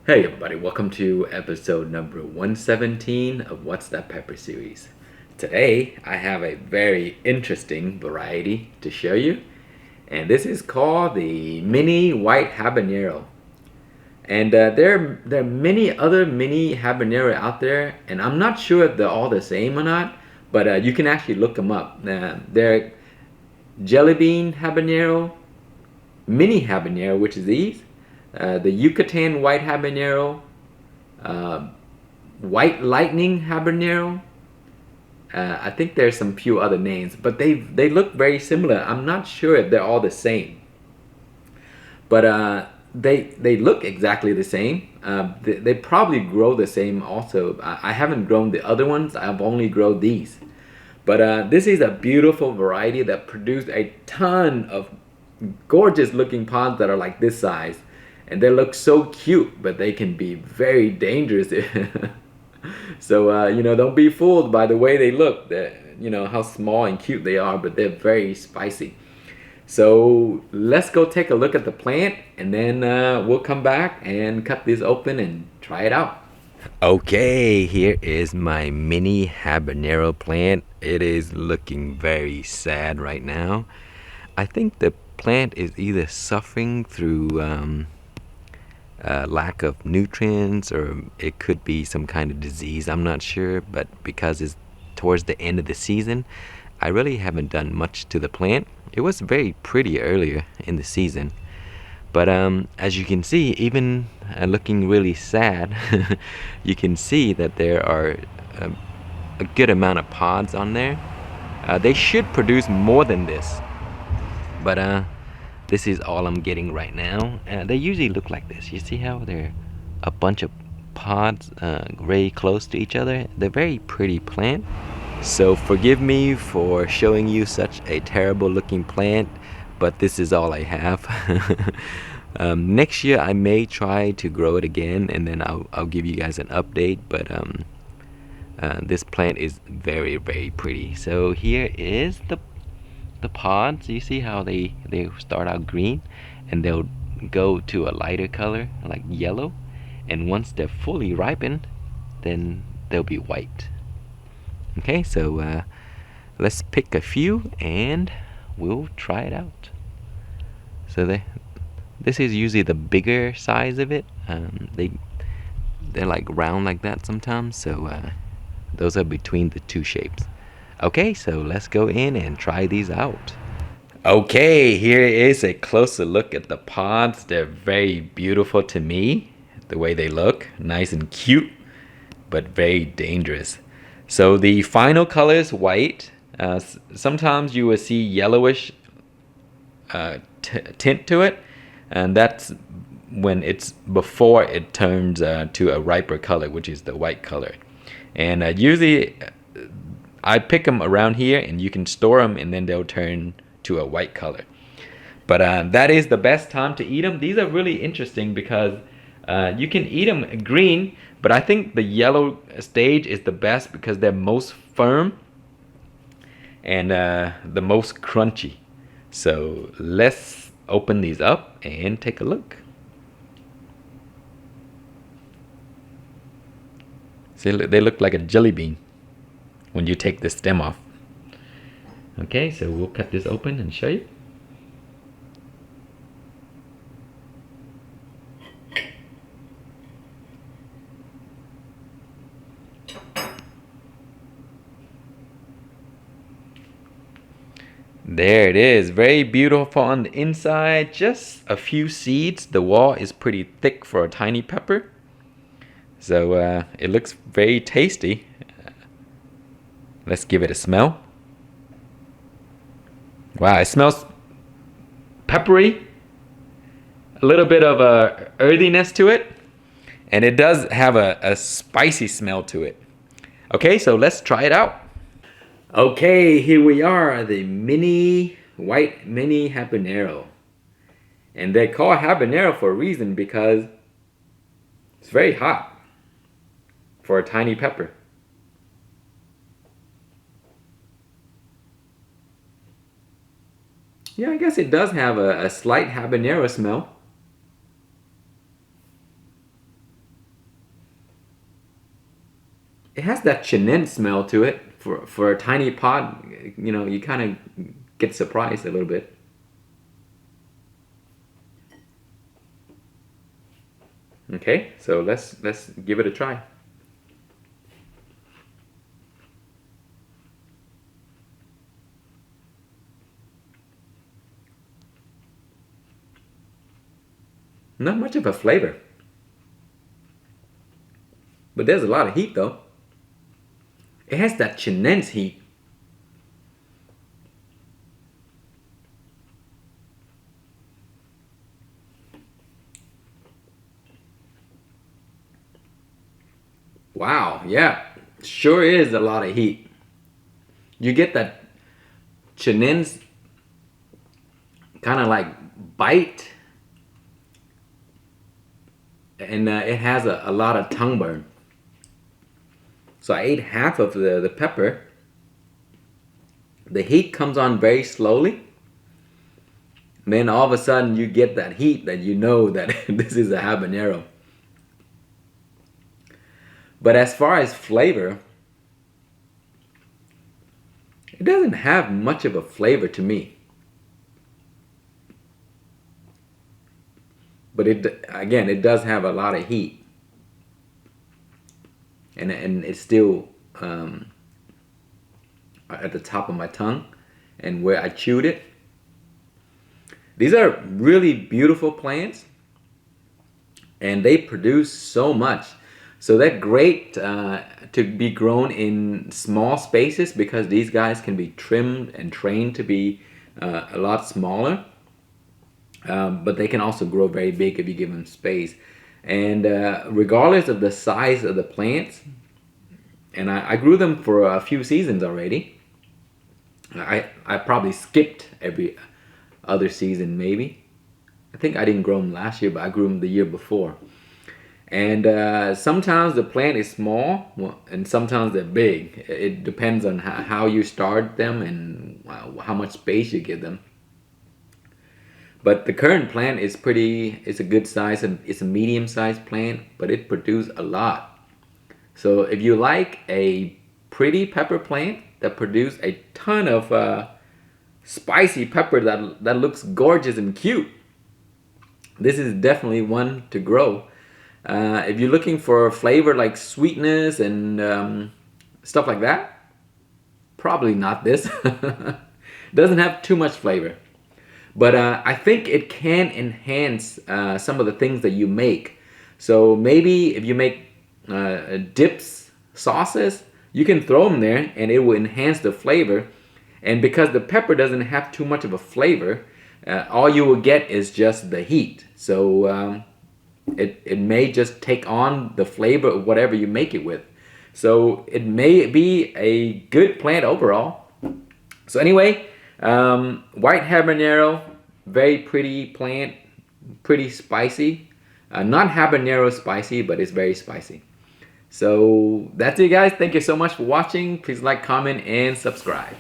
Hey everybody, welcome to episode number 117 of What's That Pepper series. Today I have a very interesting variety to show you, and this is called the mini white habanero. And there are many other mini habanero out there, and I'm not sure if they're all the same or not, but you can actually look them up. They're jelly bean habanero, mini habanero, which is these, the Yucatan white habanero, uh, white lightning habanero. I think there's some few other names, but they look very similar. I'm not sure if they're all the same, but they look exactly the same. They probably grow the same also. I haven't grown the other ones. I've only grown these. But this is a beautiful variety that produced a ton of gorgeous looking pods that are like this size. And they look so cute, but they can be very dangerous. So, don't be fooled by the way they look. How small and cute they are, but they're very spicy. So let's go take a look at the plant and then we'll come back and cut this open and try it out. Okay, here is my mini habanero plant. It is looking very sad right now. I think the plant is either suffering through lack of nutrients or it could be some kind of disease. I'm not sure, but because it's towards the end of the season, I really haven't done much to the plant. It was very pretty earlier in the season. But as you can see, even looking really sad, you can see that there are a good amount of pods on there. They should produce more than this, but this is all I'm getting right now. They usually look like this. You see how they're a bunch of pods very close to each other? They're very pretty plant. So forgive me for showing you such a terrible looking plant, but this is all I have. Next year I may try to grow it again and then I'll give you guys an update, but this plant is very, very pretty. So here is the pods. You see how they start out green and they'll go to a lighter color like yellow, and once they're fully ripened then they'll be white. Okay, so let's pick a few and we'll try it out. So this is usually the bigger size of it. They're like round like that sometimes, so those are between the two shapes. Okay, so let's go in and try these out. Okay, here is a closer look at the pods. They're very beautiful to me, the way they look. Nice and cute, but very dangerous. So the final color is white. Sometimes you will see yellowish tint to it, and that's when it's before it turns to a riper color, which is the white color. And usually I pick them around here and you can store them and then they'll turn to a white color. But that is the best time to eat them. These are really interesting because you can eat them green, but I think the yellow stage is the best because they're most firm and the most crunchy. So let's open these up and take a look. See, they look like a jelly bean when you take the stem off. Okay, so we'll cut this open and show you. There it is, very beautiful on the inside, just a few seeds. The wall is pretty thick for a tiny pepper. So it looks very tasty. Let's give it a smell. Wow, it smells peppery, a little bit of a earthiness to it, and it does have a spicy smell to it. Okay, so let's try it out. Okay, here we are, the mini habanero. And they call habanero for a reason because it's very hot for a tiny pepper. Yeah, I guess it does have a slight habanero smell. It has that chinen smell to it. For a tiny pot, you kind of get surprised a little bit. Okay, so let's give it a try. Not much of a flavor, but there's a lot of heat though. It has that chinense heat. Wow, yeah, sure is a lot of heat. You get that chinense kind of like bite, and it has a lot of tongue burn. So I ate half of the pepper. The heat comes on very slowly. Then all of a sudden you get that heat that you know that this is a habanero. But as far as flavor, it doesn't have much of a flavor to me. But it does have a lot of heat, and it's still at the top of my tongue, and where I chewed it. These are really beautiful plants, and they produce so much. So they're great to be grown in small spaces because these guys can be trimmed and trained to be a lot smaller. But they can also grow very big if you give them space. And regardless of the size of the plants, and I grew them for a few seasons already. I probably skipped every other season maybe. I think I didn't grow them last year, but I grew them the year before. And sometimes the plant is small, and sometimes they're big. It depends on how you start them and how much space you give them. But the current plant is it's a good size, and it's a medium sized plant, but it produces a lot. So if you like a pretty pepper plant that produces a ton of spicy pepper that looks gorgeous and cute, this is definitely one to grow. If you're looking for flavor like sweetness and stuff like that, probably not this. Doesn't have too much flavor. But I think it can enhance some of the things that you make. So maybe if you make dips, sauces, you can throw them there and it will enhance the flavor. And because the pepper doesn't have too much of a flavor, all you will get is just the heat. So it may just take on the flavor of whatever you make it with. So it may be a good plant overall. So anyway, white habanero, very pretty plant, pretty spicy. Not habanero spicy, but it's very spicy. So that's it, guys. Thank you so much for watching. Please like, comment, and subscribe.